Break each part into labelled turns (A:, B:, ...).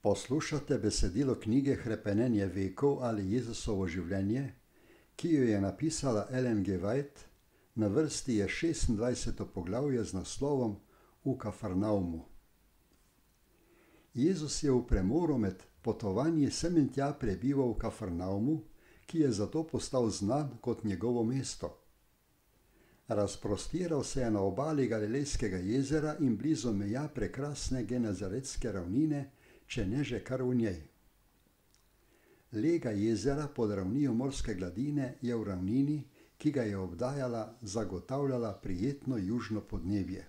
A: Poslušate besedilo knjige Hrepenenje vekov ali Jezusovo življenje, ki jo je napisala Ellen G. White. Na vrsti je 26. poglavje z naslovom V Kafarnavmu. Jezus je v premoru med potovanji sem in tja prebival v Kafarnavmu, ki je zato postal znan kot njegovo mesto. Razprostiral se je na obali Galilejskega jezera in blizu meja prekrasne Genezaretske ravnine, če ne že kar v njej. Lega jezera pod ravnijo morske gladine je v ravnini, ki ga je obdajala, zagotavljala prijetno južno podnebje.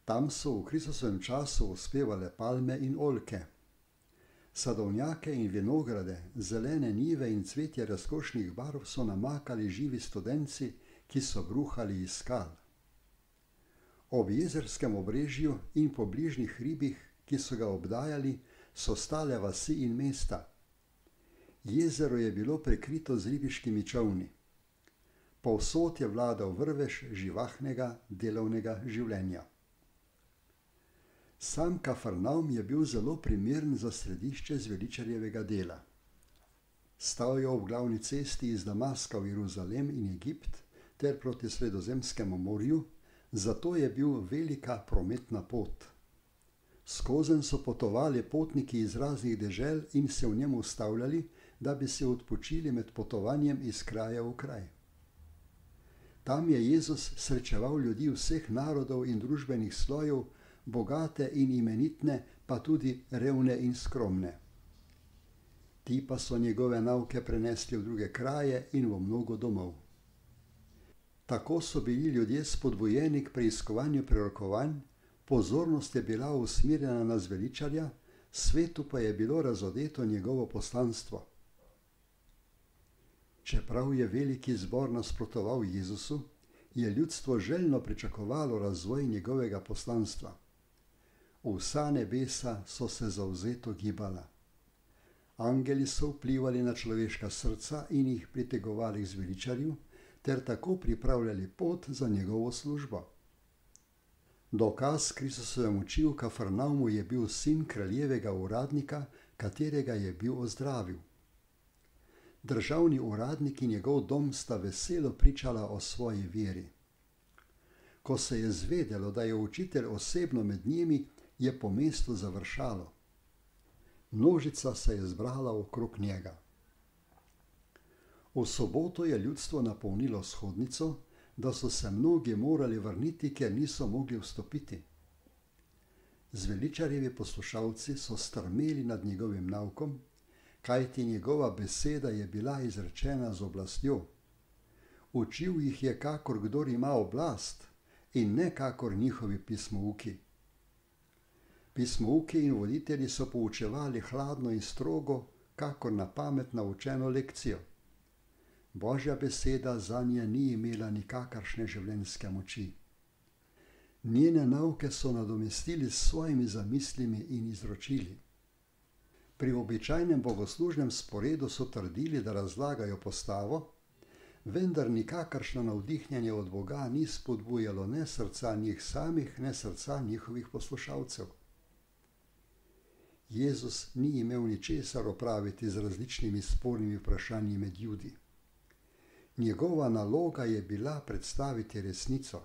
A: Tam so v Kristusovem času uspevale palme in oljke. Sadovnjake in vinograde, zelene njive in cvetje razkošnih barv so namakali živi studenci, ki so bruhali iz skal. Ob jezerskem obrežju in po bližnjih hribih, ki so ga obdajali, so stale vasi in mesta. Jezero je bilo prekrito z ribiškimi čolni. Povsod je vladal vrvež živahnega, delovnega življenja. Sam Kafarnavm je bil zelo primeren za središče zveličarjevega dela. Stal je ob glavni cesti iz Damaska v Jeruzalem in Egipt ter proti Sredozemskemu morju, zato je bil velika prometna pot. Skozenj so potovali potniki iz raznih dežel in se v njem ustavljali, da bi se odpočili med potovanjem iz kraja v kraj. Tam je Jezus srečeval ljudi vseh narodov in družbenih slojev, bogate in imenitne, pa tudi revne in skromne. Ti pa so njegove nauke prenesli v druge kraje in v mnogo domov. Tako so bili ljudje spodbujeni k preiskovanju prerokovanj, pozornost je bila usmerjena na zveličarja, svetu pa je bilo razodeto njegovo poslanstvo. Čeprav je veliki zbor nasprotoval Jezusu, je ljudstvo željno pričakovalo razvoj njegovega poslanstva. Vsa nebesa so se zavzeto gibala. Angeli so vplivali na človeška srca in jih pritegovali k zveličarju, ter tako pripravljali pot za njegovo službo. Dokaz Kristusove moči v Kafarnavmu je bil sin kraljevega uradnika, katerega je bil ozdravil. Državni uradnik in njegov dom sta veselo pričala o svoji veri. Ko se je zvedelo, da je učitelj osebno med njimi, je po mestu završalo. Množica se je zbrala okrog njega. V soboto je ljudstvo napolnilo shodnico, da so se mnogi morali vrniti, ker niso mogli vstopiti. Zveličarjevi poslušalci so strmeli nad njegovim naukom, kajti njegova beseda je bila izrečena z oblastjo. Učil jih je, kakor kdor ima oblast, in ne kakor njihovi pismouki. Pismouki in voditelji so poučevali hladno in strogo, kakor na pamet naučeno lekcijo. Božja beseda zanje ni imela nikakršne življenjske moči. Njene nauke so nadomestili s svojimi zamislimi in izročili. Pri običajnem bogoslužnem sporedu so trdili, da razlagajo postavo, vendar nikakršno navdihnjenje od Boga ni spodbujalo ne srca njih samih, ne srca njihovih poslušalcev. Jezus ni imel ničesar opraviti z različnimi spornimi vprašanji med Judi. Njegova naloga je bila predstaviti resnico.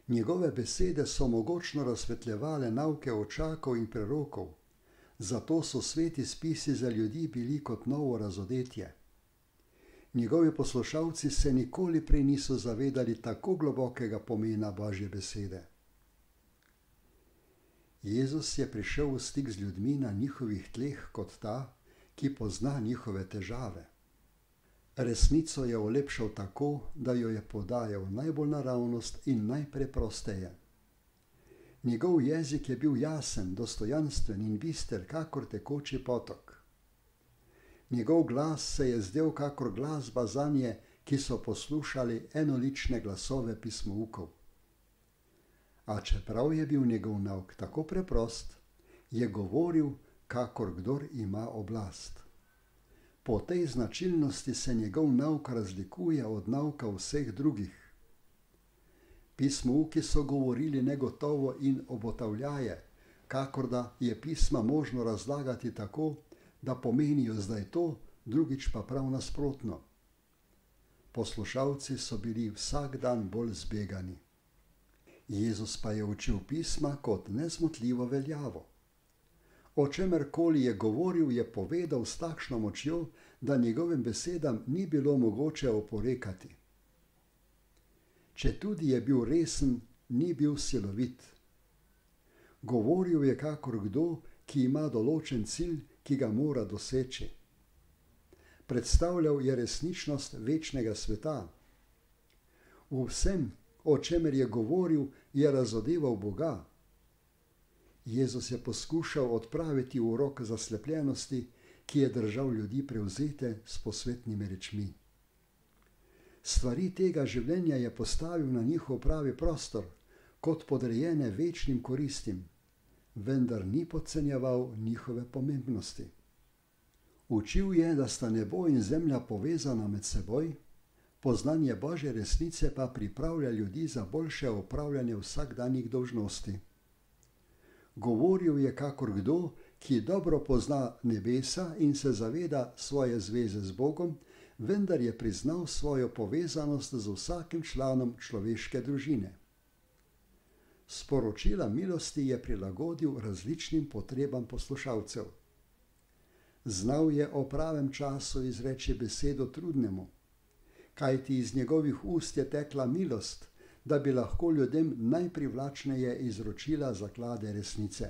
A: Njegove besede so mogočno razsvetljevale nauke očakov in prerokov, zato so sveti spisi za ljudi bili kot novo razodetje. Njegovi poslušalci se nikoli prej niso zavedali tako globokega pomena Božje besede. Jezus je prišel v stik z ljudmi na njihovih tleh kot ta, ki pozna njihove težave. Resnico je olepšal tako, da jo je podajal najbolj naravnost in najpreprosteje. Njegov jezik je bil jasen, dostojanstven in bister, kakor tekoči potok. Njegov glas se je zdel kakor glasba zanje, ki so poslušali enolične glasove pismoukov. A čeprav je bil njegov nauk tako preprost, je govoril, kakor kdor ima oblast. Po tej značilnosti se njegov nauk razlikuje od nauka vseh drugih. Pismouki so govorili negotovo in obotavljaje, kakor da je pisma možno razlagati tako, da pomenijo zdaj to, drugič pa prav nasprotno. Poslušalci so bili vsak dan bolj zbegani. Jezus pa je učil pisma kot nezmotljivo veljavo. O čemerkoli je govoril, je povedal s takšno močjo, da njegovim besedam ni bilo mogoče oporekati. Četudi je bil resen, ni bil silovit. Govoril je kakor kdo, ki ima določen cilj, ki ga mora doseči. Predstavljal je resničnost večnega sveta. V vsem, o čemer je govoril, je razodeval Boga. Jezus je poskušal odpraviti urok zaslepljenosti, ki je držal ljudi prevzete s posvetnimi rečmi. Stvari tega življenja je postavil na njihov pravi prostor, kot podrejene večnim koristim, vendar ni podcenjeval njihove pomembnosti. Učil je, da sta nebo in zemlja povezana med seboj, poznanje Božje resnice pa pripravlja ljudi za boljše opravljanje vsakdanjih dolžnosti. Govoril je kakor kdo, ki dobro pozna nebesa in se zaveda svoje zveze z Bogom, vendar je priznal svojo povezanost z vsakim članom človeške družine. Sporočila milosti je prilagodil različnim potrebam poslušalcev. Znal je o pravem času izreči besedo trudnemu, kajti iz njegovih ust je tekla milost, da bi lahko ljudem najprivlačneje izročila zaklade resnice.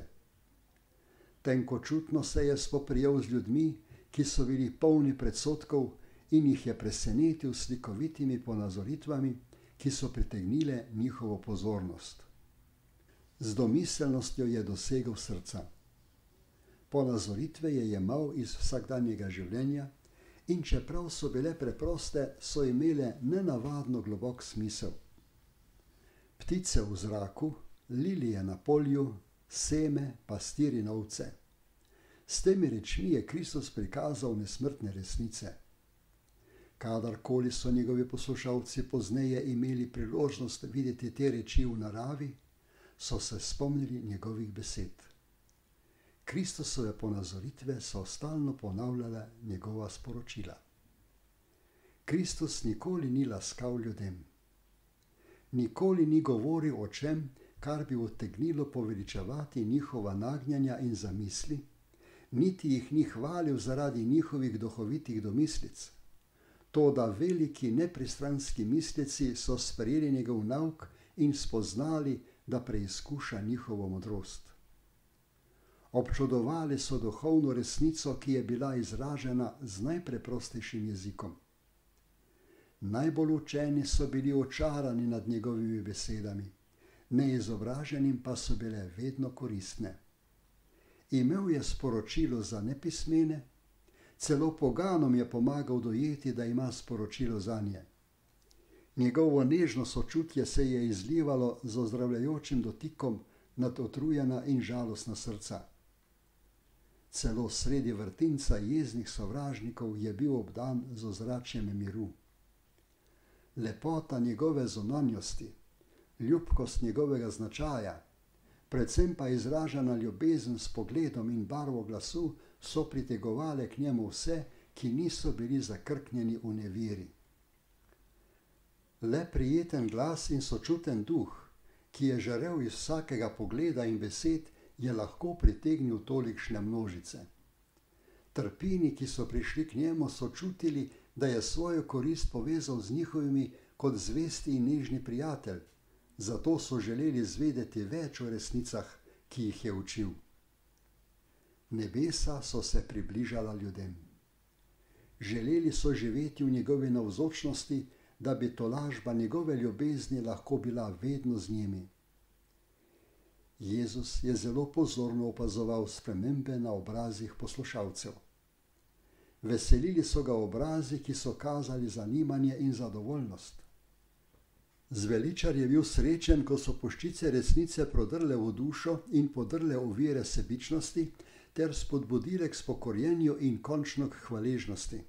A: Tenkočutno se je spoprijel z ljudmi, ki so bili polni predsodkov, in jih je presenetil s slikovitimi ponazoritvami, ki so pritegnile njihovo pozornost. Z domiselnostjo je dosegel srca. Ponazoritve je jemal iz vsakdanjega življenja in čeprav so bile preproste, so imele nenavadno globok smisel. Ptice v zraku, lilije na polju, seme, pastir in ovce. S temi rečmi je Kristus prikazal nesmrtne resnice. Kadarkoli so njegovi poslušalci pozneje imeli priložnost videti te reči v naravi, so se spomnili njegovih besed. Kristusove ponazoritve so stalno ponavljale njegova sporočila. Kristus nikoli ni laskal ljudem. Nikoli ni govoril o čem, kar bi utegnilo poveličevati njihova nagnjanja in zamisli, niti jih ni hvalil zaradi njihovih duhovitih domislic. Toda veliki nepristranski mislici so sprejeli njegov nauk in spoznali, da preizkuša njihovo modrost. Občudovali so duhovno resnico, ki je bila izražena z najpreprostejšim jezikom. Najbolj učeni so bili očarani nad njegovimi besedami, neizobraženim pa so bile vedno koristne. Imel je sporočilo za nepismene, celo poganom je pomagal dojeti, da ima sporočilo zanje. Njegovo nežno sočutje se je izlivalo z ozdravljajočim dotikom nad utrujena in žalostna srca. Celo sredi vrtinca jeznih sovražnikov je bil obdan z ozračjem miru. Lepota njegove zunanjosti, ljubkost njegovega značaja, predvsem pa izražena ljubezen s pogledom in barvo glasu so pritegovale k njemu vse, ki niso bili zakrknjeni v neveri. Le prijeten glas in sočuten duh, ki je žarel iz vsakega pogleda in besed, je lahko pritegnil tolikšne množice. Trpini, ki so prišli k njemu, so čutili, da je svojo korist povezal z njihovimi kot zvesti in nežni prijatelj, zato so želeli zvedeti več o resnicah, ki jih je učil. Nebesa so se približala ljudem. Želeli so živeti v njegovi navzočnosti, da bi tolažba njegove ljubezni lahko bila vedno z njimi. Jezus je zelo pozorno opazoval spremembe na obrazih poslušalcev. Veselili so ga obrazi, ki so kazali zanimanje in zadovoljnost. Zveličar je bil srečen, ko so puščice resnice prodrle v dušo in podrle ovire sebičnosti ter spodbudile k spokorjenju in končno k hvaležnosti.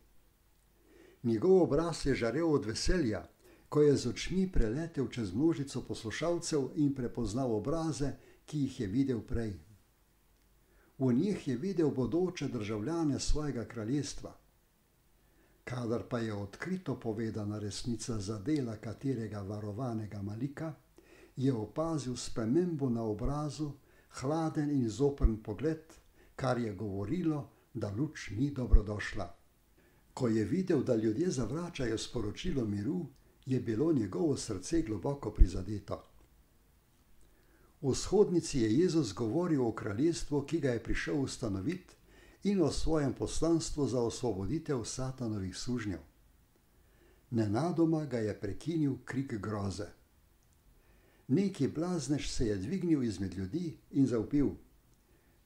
A: Njegov obraz je žarel od veselja, ko je z očmi preletel čez množico poslušalcev in prepoznal obraze, ki jih je videl prej. V njih je videl bodoče državljane svojega kraljestva. Kadar pa je odkrito povedana resnica zadela katerega varovanega malika, je opazil spremembo na obrazu, hladen in zoprn pogled, kar je govorilo, da luč ni dobrodošla. Ko je videl, da ljudje zavračajo sporočilo miru, je bilo njegovo srce globoko prizadeto. V vzhodnici je Jezus govoril o kraljestvu, ki ga je prišel ustanoviti, in o svojem poslanstvu za osvoboditev satanovih sužnjev. Nenadoma ga je prekinil krik groze. Neki blaznež se je dvignil izmed ljudi in zavpil: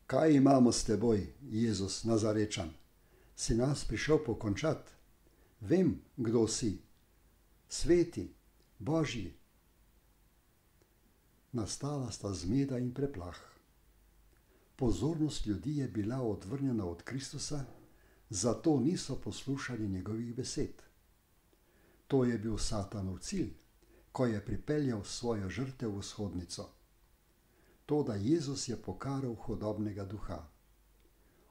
A: Kaj imamo s teboj, Jezus Nazarečan? Si nas prišel pokončati? Vem, kdo si. Sveti, Božji. Nastala sta zmeda in preplah. Pozornost ljudi je bila odvrnjena od Kristusa, zato niso poslušali njegovih besed. To je bil Satanov cilj, ko je pripeljal svojo žrtev v vzhodnico. Toda Jezus je pokaral hudobnega duha.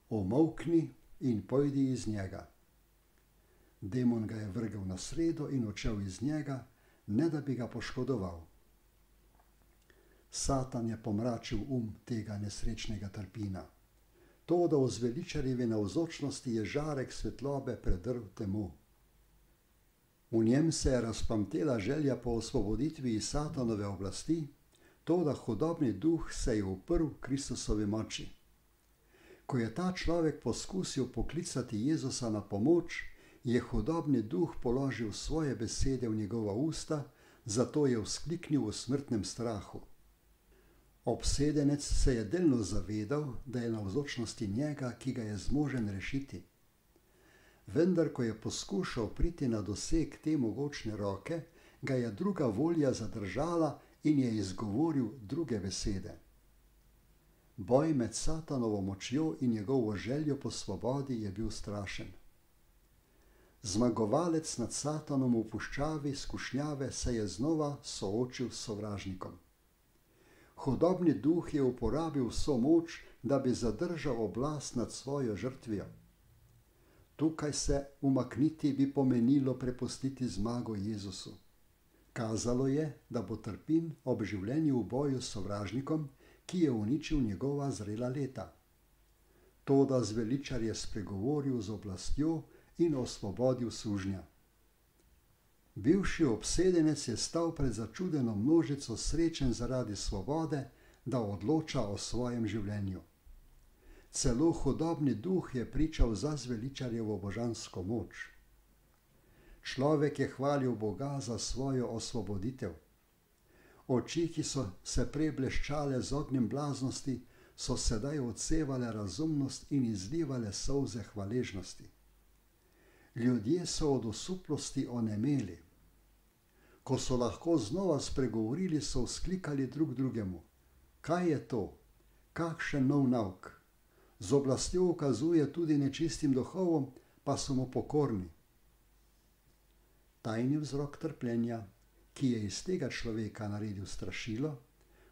A: Omolkni in pojdi iz njega. Demon ga je vrgel na sredo in odšel iz njega, ne da bi ga poškodoval. Satan je pomračil tega nesrečnega trpina. Toda v zveličarjevi navzočnosti je žarek svetlobe predrl temu. V njem se je razplamtela želja po osvoboditvi iz Satanove oblasti, toda hudobni duh se je uprl Kristusovi moči. Ko je ta človek poskusil poklicati Jezusa na pomoč, je hudobni duh položil svoje besede v njegova usta, zato je vzkliknil v smrtnem strahu. Obsedenec se je delno zavedal, da je na navzočnosti njega, ki ga je zmožen rešiti. Vendar, ko je poskušal priti na doseg te mogočne roke, ga je druga volja zadržala in je izgovoril druge besede. Boj med Satanovo močjo in njegovo željo po svobodi je bil strašen. Zmagovalec nad Satanom v puščavi skušnjave se je znova soočil s sovražnikom. Hudobni duh je uporabil vso moč, da bi zadržal oblast nad svojo žrtvijo. Tukaj se umakniti bi pomenilo prepustiti zmago Jezusu. Kazalo je, da bo trpin ob življenju v boju s sovražnikom, ki je uničil njegova zrela leta. Toda zveličar je spregovoril z oblastjo in osvobodil sužnja. Bivši obsedenec je stal pred začudeno množico srečen zaradi svobode, da odloča o svojem življenju. Celo hudobni duh je pričal za zveličarjevo božansko moč. Človek je hvalil Boga za svojo osvoboditev. Oči, ki so se prej bleščale z ognjem blaznosti, so sedaj odsevale razumnost in izlivale solze hvaležnosti. Ljudje so od osuplosti onemeli. Ko so lahko znova spregovorili, so vzklikali drug drugemu: Kaj je to? Kakšen nov nauk? Z oblastjo ukazuje tudi nečistim duhovom, pa so mu pokorni. Tajni vzrok trpljenja, ki je iz tega človeka naredil strašilo,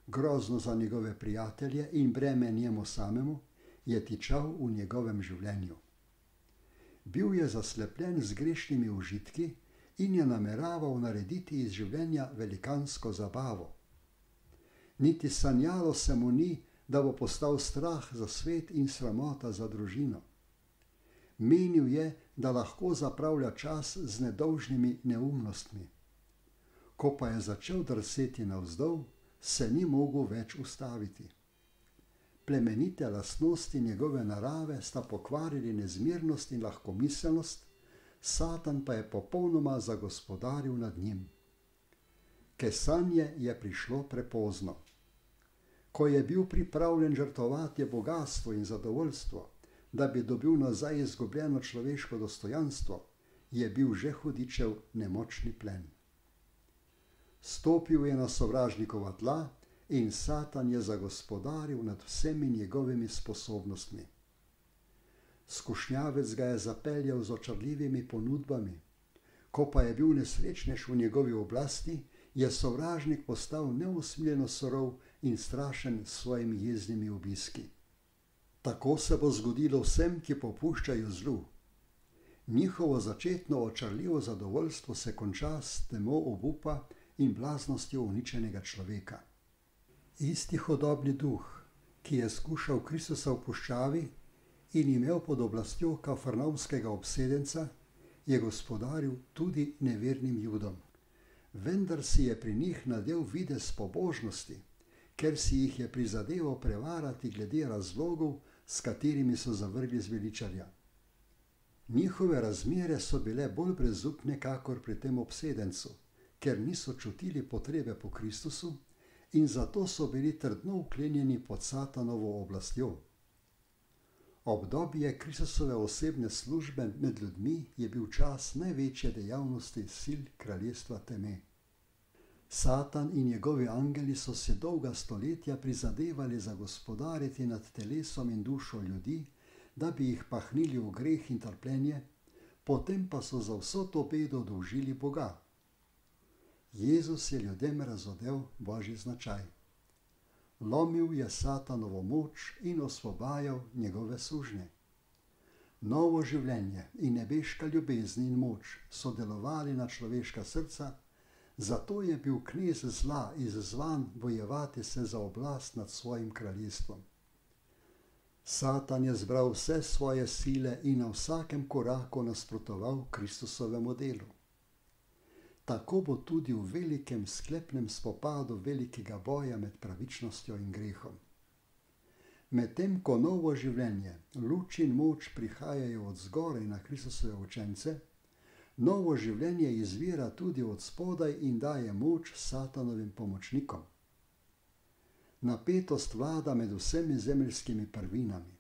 A: grozno za njegove prijatelje in breme njemu samemu, je tičal v njegovem življenju. Bil je zaslepljen z grešnimi užitki in je nameraval narediti iz življenja velikansko zabavo. Niti sanjalo se mu ni, da bo postal strah za svet in sramota za družino. Menil je, da lahko zapravlja čas z nedolžnimi neumnostmi. Ko pa je začel drseti navzdol, se ni mogel več ustaviti. Plemenite lastnosti njegove narave sta pokvarili nezmirnost in lahkomiselnost, Satan pa je popolnoma zagospodaril nad njim. Kesanje je prišlo prepozno. Ko je bil pripravljen žrtvovati bogastvo in zadovoljstvo, da bi dobil nazaj izgubljeno človeško dostojanstvo, je bil že hudičev nemočni plen. Stopil je na sovražnikova tla in Satan je zagospodaril nad vsemi njegovimi sposobnostmi. Skušnjavec ga je zapeljal z očarljivimi ponudbami. Ko pa je bil nesrečnež v njegovi oblasti, je sovražnik postal neusmiljeno surov in strašen s svojimi jeznimi obiski. Tako se bo zgodilo vsem, ki popuščajo zlu. Njihovo začetno očarljivo zadovoljstvo se konča s temo obupa in blaznostjo uničenega človeka. Isti hudobni duh, ki je skušal Kristusa v puščavi in imel pod oblastjo kafarnavmskega obsedenca, je gospodaril tudi nevernim Judom. Vendar si je pri njih nadel videz pobožnosti, ker si jih je prizadeval prevarati glede razlogov, s katerimi so zavrgli zveličarja. Njihove razmere so bile bolj brezupne kakor pri tem obsedencu, ker niso čutili potrebe po Kristusu in zato so bili trdno vklenjeni pod Satanovo oblastjo. Obdobje Kristusove osebne službe med ljudmi je bil čas največje dejavnosti sil kraljestva teme. Satan in njegovi angeli so se dolga stoletja prizadevali zagospodariti nad telesom in dušo ljudi, da bi jih pahnili v greh in trpljenje, potem pa so za vso to bedo dolžili Boga. Jezus je ljudem razodel Božji značaj. Lomil je Satanovo moč in osvobajal njegove sužnje. Novo življenje in nebeška ljubezen in moč so delovali na človeška srca, zato je bil knez zla izzvan bojevati se za oblast nad svojim kraljestvom. Satan je zbral vse svoje sile in na vsakem koraku nasprotoval Kristusovemu delu. Tako bo tudi v velikem sklepnem spopadu velikega boja med pravičnostjo in grehom. Medtem ko novo življenje, luč in moč prihajajo od zgoraj na Kristusove učence, novo življenje izvira tudi od spodaj in daje moč Satanovim pomočnikom. Napetost vlada med vsemi zemeljskimi prvinami.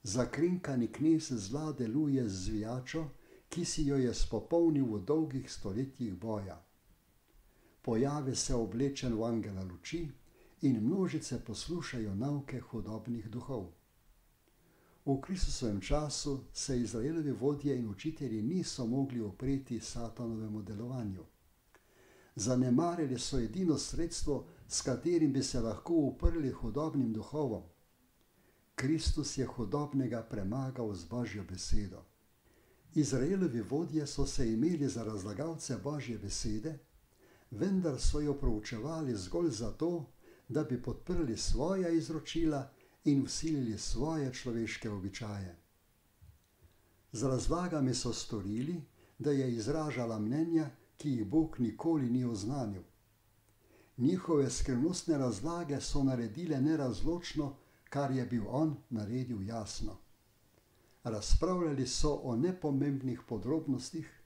A: Zakrinkani knez zla deluje z zvijačo, ki si jo je spopolnil v dolgih stoletjih boja. Pojavi se oblečen v angela luči in množice poslušajo nauke hudobnih duhov. V Kristusovem času se Izraelovi vodje in učitelji niso mogli upreti Satanovemu delovanju. Zanemarili so edino sredstvo, s katerim bi se lahko uprli hudobnim duhovom. Kristus je hudobnega premagal z Božjo besedo. Izraelovi vodje so se imeli za razlagalce Božje besede, vendar so jo proučevali zgolj zato, da bi podprli svoja izročila in vsilili svoje človeške običaje. Z razlagami so storili, da je izražala mnenja, ki jih Bog nikoli ni oznanil. Njihove skrivnostne razlage so naredile nerazločno, kar je bil on naredil jasno. Razpravljali so o nepomembnih podrobnostih,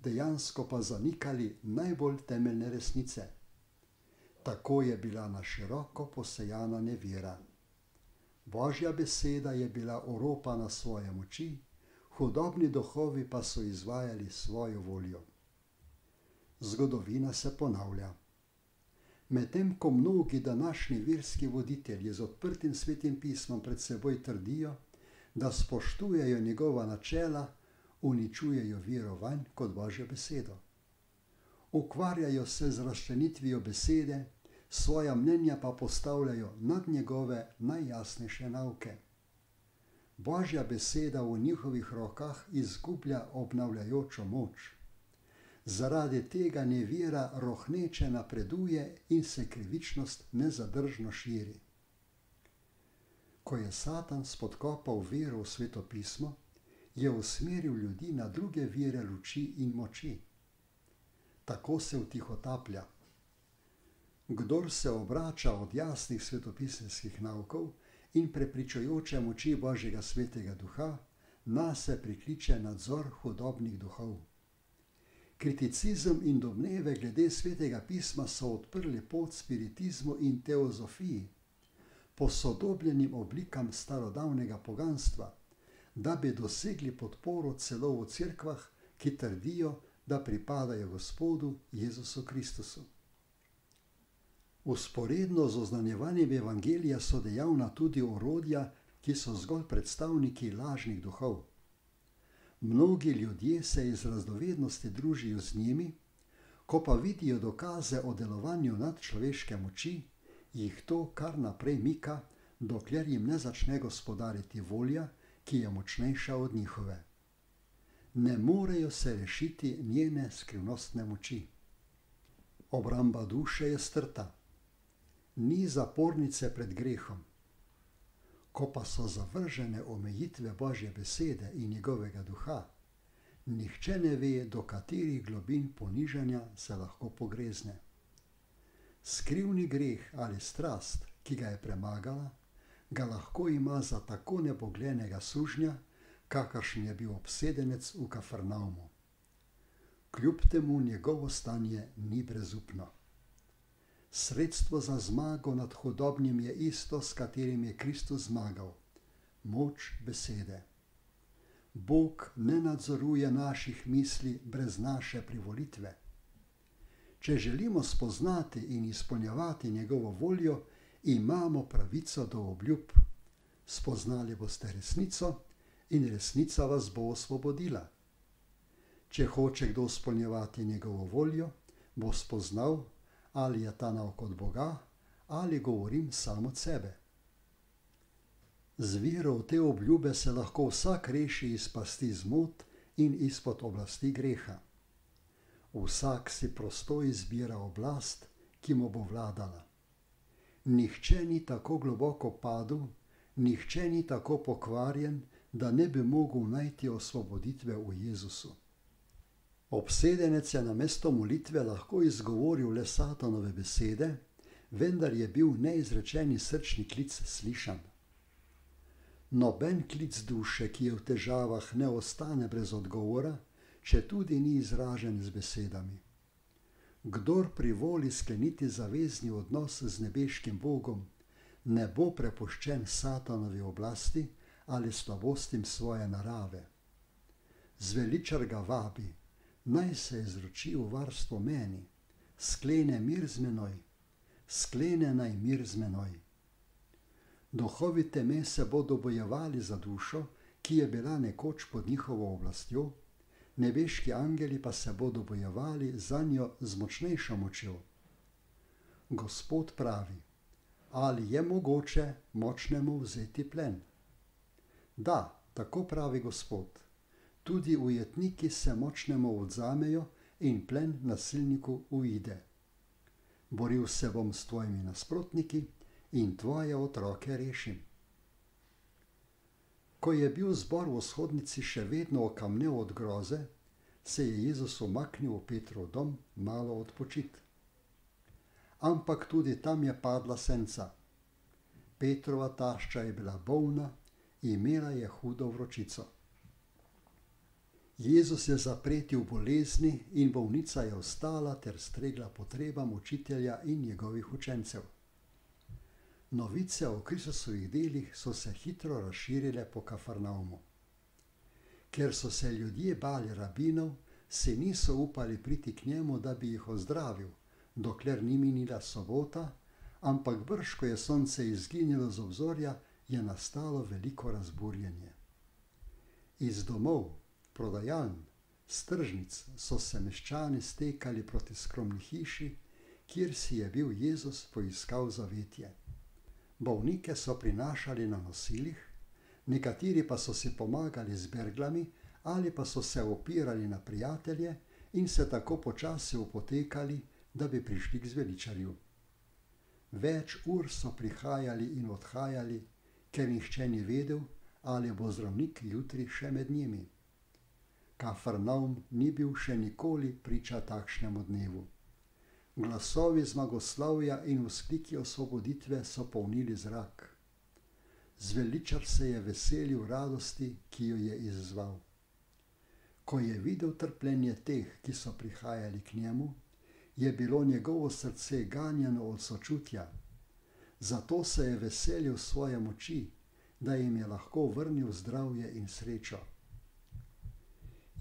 A: dejansko pa zanikali najbolj temeljne resnice. Tako je bila na široko posejana nevera. Božja beseda je bila oropana svoje moči, hudobni duhovi pa so izvajali svojo voljo. Zgodovina se ponavlja. Medtem ko mnogi današnji verski voditelji z odprtim svetim pismom pred seboj trdijo, da spoštujejo njegova načela, uničujejo vero vanj kot Božjo besedo. Ukvarjajo se z razčlenitvijo besede, svoja mnenja pa postavljajo nad njegove najjasnejše nauke. Božja beseda v njihovih rokah izgublja obnavljajočo moč. Zaradi tega nevera rohneče napreduje in se krivičnost nezadržno širi. Ko je Satan spodkopal vero v Sveto pismo, je usmeril ljudi na druge vire luči in moči. Tako se vtihotaplja. Kdor se obrača od jasnih svetopisemskih naukov in prepričujoče moči Božjega svetega duha, nase prikliče nadzor hudobnih duhov. Kriticizem in domneve glede svetega pisma so odprli pot spiritizmu in teozofiji, posodobljenim oblikam starodavnega poganstva, da bi dosegli podporo celo v cerkvah, ki trdijo, da pripadajo Gospodu Jezusu Kristusu. Vzporedno z oznanjevanjem evangelija so dejavna tudi orodja, ki so zgolj predstavniki lažnih duhov. Mnogi ljudje se iz raznovednosti družijo z njimi, ko pa vidijo dokaze o delovanju nadčloveške moči, jih to kar naprej mika, dokler jim ne začne gospodariti volja, ki je močnejša od njihove. Ne morejo se rešiti njene skrivnostne moči. Obramba duše je strta. Ni zapornice pred grehom. Ko pa so zavržene omejitve Božje besede in njegovega duha, nihče ne ve, do katerih globin ponižanja se lahko pogrezne. Skrivni greh ali strast, ki ga je premagala, ga lahko ima za tako neboglenega sužnja, kakršen je bil obsedenec v Kafarnaumu. Kljub temu njegovo stanje ni brezupno. Sredstvo za zmago nad hudobnim je isto, s katerim je Kristus zmagal. Moč besede. Bog ne nadzoruje naših misli brez naše privolitve. Če želimo spoznati in izpolnjevati njegovo voljo, imamo pravico do obljub. Spoznali boste resnico in resnica vas bo osvobodila. Če hoče kdo izpolnjevati njegovo voljo, bo spoznal, ali je ta nauk od Boga, ali govorim sam od sebe. Z vero v te obljube se lahko vsak reši iz pasti zmot in izpod oblasti greha. Vsak si prosto izbira oblast, ki mu bo vladala. Nihče ni tako globoko padel, nihče ni tako pokvarjen, da ne bi mogel najti osvoboditve v Jezusu. Obsedenec je namesto molitve lahko izgovoril le Satanove besede, vendar je bil neizrečeni srčni klic slišan. Noben klic duše, ki je v težavah, ne ostane brez odgovora, če tudi ni izražen z besedami. Kdor privoli skleniti zavezni odnos z nebeškim Bogom, ne bo prepuščen Satanovi oblasti ali slabostim svoje narave. Zveličar ga vabi, naj se izroči v varstvo meni, sklene mir z menoj, sklene naj mir z menoj. Duhovi teme se bodo bojevali za dušo, ki je bila nekoč pod njihovo oblastjo, nebeški angeli pa se bodo bojevali za njo z močnejšo močjo. Gospod pravi, ali je mogoče močnemu vzeti plen? Da, tako pravi Gospod. Tudi ujetniki se močnemu odzamejo in plen nasilniku uide. Boril se bom s tvojimi nasprotniki in tvoje otroke rešim. Ko je bil zbor v vzhodnici še vedno okamnel od groze, se je Jezus umaknil v Petrov dom malo odpočit. Ampak tudi tam je padla senca. Petrova tašča je bila bolna, imela je hudo vročico. Jezus je zapretil bolezni in bolnica je ostala ter stregla potrebam učitelja in njegovih učencev. Novice o Kristusovih delih so se hitro razširile po Kafarnaumu. Ker so se ljudje bali rabinov, se niso upali priti k njemu, da bi jih ozdravil, dokler ni minila sobota, ampak brž, ko je sonce izginilo z obzorja, je nastalo veliko razburjenje. Iz domov, prodajaln, s tržnic so se meščani stekali proti skromni hiši, kjer si je bil Jezus poiskal zavetje. Bolnike so prinašali na nosilih, nekateri pa so si pomagali z berglami ali pa so se opirali na prijatelje in se tako počasi opotekali, da bi prišli k zveličarju. Več ur so prihajali in odhajali, ker nihče ni vedel, ali bo zdravnik jutri še med njimi. Kafarnaum ni bil še nikoli priča takšnemu dnevu. Glasovi zmagoslavja in vzkliki osvoboditve so polnili zrak. Zveličar se je veselil radosti, ki jo je izzval. Ko je videl trpljenje teh, ki so prihajali k njemu, je bilo njegovo srce ganjeno od sočutja. Zato se je veselil svoje moči, da jim je lahko vrnil zdravje in srečo.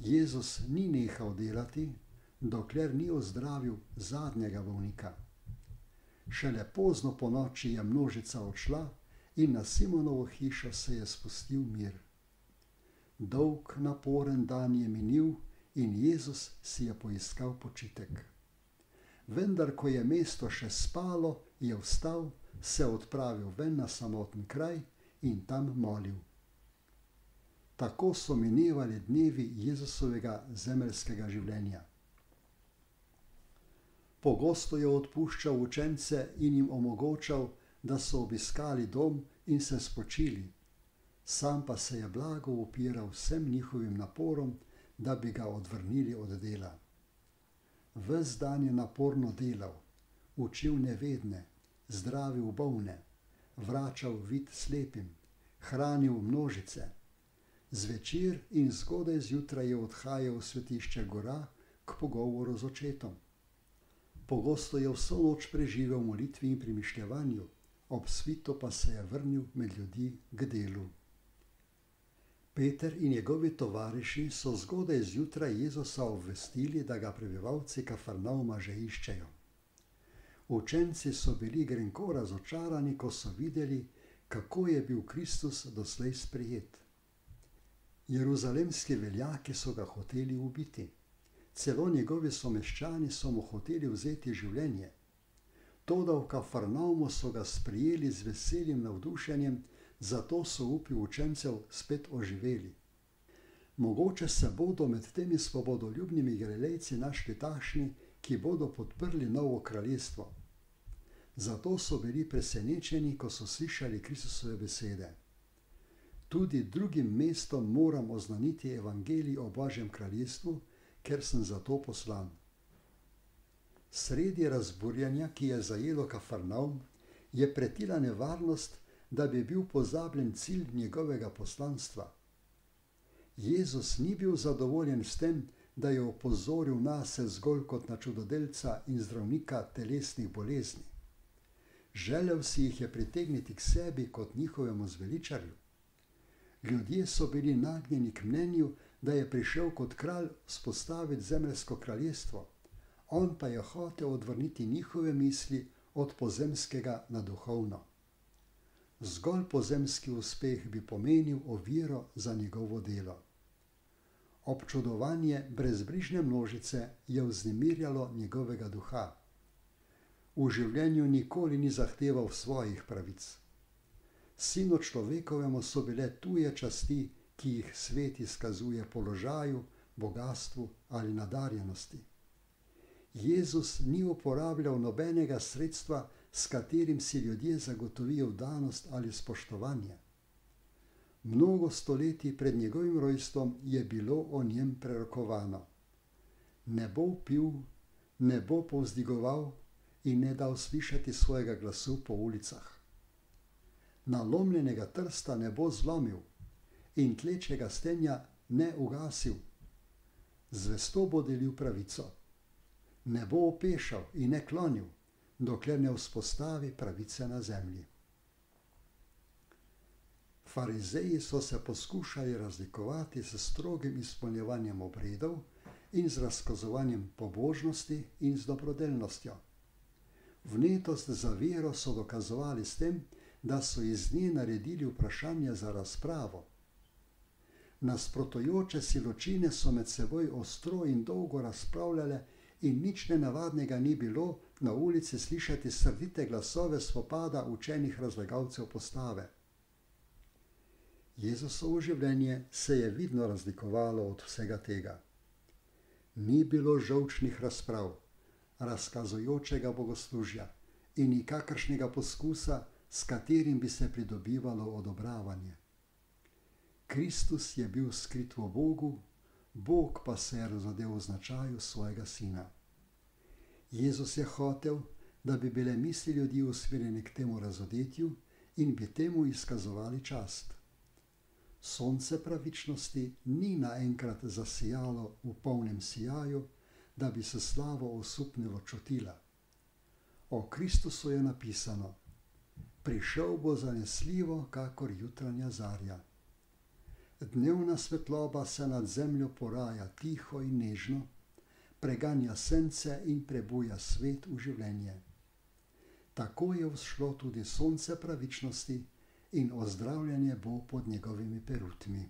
A: Jezus ni nehal delati, dokler ni ozdravil zadnjega bolnika. Šele pozno ponoči je množica odšla in na Simonovo hišo se je spustil mir. Dolg, naporen dan je minil in Jezus si je poiskal počitek. Vendar, ko je mesto še spalo, je vstal, se odpravil ven na samoten kraj in tam molil. Tako so minevali dnevi Jezusovega zemeljskega življenja. Pogosto je odpuščal učence in jim omogočal, da so obiskali dom in se spočili, sam pa se je blago upiral vsem njihovim naporom, da bi ga odvrnili od dela. Ves dan je naporno delal, učil nevedne, zdravil bolne, vračal vid slepim, hranil množice. Zvečer in zgodaj zjutraj je odhajal v svetišče gora k pogovoru z očetom. Pogosto je vso noč preživel v molitvi in premišljevanju, ob svitu pa se je vrnil med ljudi k delu. Peter in njegovi tovariši so zgodaj zjutraj Jezusa obvestili, da ga prebivalci Kafarnauma že iščejo. Učenci so bili grenko razočarani, ko so videli, kako je bil Kristus doslej sprejet. Jeruzalemski veljaki so ga hoteli ubiti. Celo njegovi someščani so mu hoteli vzeti življenje. Toda v Kafarnaumu so ga sprijeli z veselim navdušenjem, zato so upi učencev spet oživeli. Mogoče se bodo med temi svobodoljubnimi Galilejci našli takšni, ki bodo podprli novo kraljestvo. Zato so bili presenečeni, ko so slišali Kristusove besede. Tudi drugim mestom moram oznaniti evangelij o Božjem kraljestvu, ker sem zato poslan. Sredi razburjanja, ki je zajelo Kafarnaum, je pretila nevarnost, da bi bil pozabljen cilj njegovega poslanstva. Jezus ni bil zadovoljen s tem, da je opozoril nase zgolj kot na čudodelca in zdravnika telesnih bolezni. Želel si jih je pritegniti k sebi kot njihovemu zveličarju. Ljudje so bili nagnjeni k mnenju, da je prišel kot kralj vzpostaviti zemeljsko kraljestvo, on pa je hotel odvrniti njihove misli od pozemskega na duhovno. Zgolj pozemski uspeh bi pomenil oviro za njegovo delo. Občudovanje brezbrižne množice je vznemirjalo njegovega duha. V življenju nikoli ni zahteval svojih pravic. Sinu človekovemu so bile tuje časti, ki jih svet izkazuje položaju, bogastvu ali nadarjenosti. Jezus ni uporabljal nobenega sredstva, s katerim si ljudje zagotovijo vdanost ali spoštovanje. Mnogo stoletij pred njegovim rojstvom je bilo o njem prerokovano. Ne bo pil, ne bo povzdigoval in ne dal slišati svojega glasu po ulicah. Nalomljenega trsta ne bo zlomil in tlečega stenja ne ugasil. Zvesto bo delil pravico. Ne bo opešal in ne klonil, dokler ne vzpostavi pravice na zemlji. Farizeji so se poskušali razlikovati s strogim izpolnjevanjem obredov in z razkazovanjem pobožnosti in z dobrodelnostjo. Vnetost za vero so dokazovali s tem, da so iz nje naredili vprašanje za razpravo. Nasprotujoče si ločine so med seboj ostro in dolgo razpravljale in nič nenavadnega ni bilo na ulici slišati srdite glasove spopada učenih razlagalcev postave. Jezusovo življenje se je vidno razlikovalo od vsega tega. Ni bilo žolčnih razprav, razkazujočega bogoslužja in nikakršnega poskusa, s katerim bi se pridobivalo odobravanje. Kristus je bil skrit v Bogu, Bog pa se je razodel v značaju svojega sina. Jezus je hotel, da bi bile misli ljudi usmerjene k temu razodetju in bi temu izkazovali čast. Sonce pravičnosti ni naenkrat zasijalo v polnem sijaju, da bi se slavo osupnilo čutila. O Kristusu je napisano: prišel bo zanesljivo, kakor jutranja zarja. Dnevna svetloba se nad zemljo poraja tiho in nežno, preganja sence in prebuja svet v življenje. Tako je vzšlo tudi sonce pravičnosti in ozdravljanje bo pod njegovimi perutmi.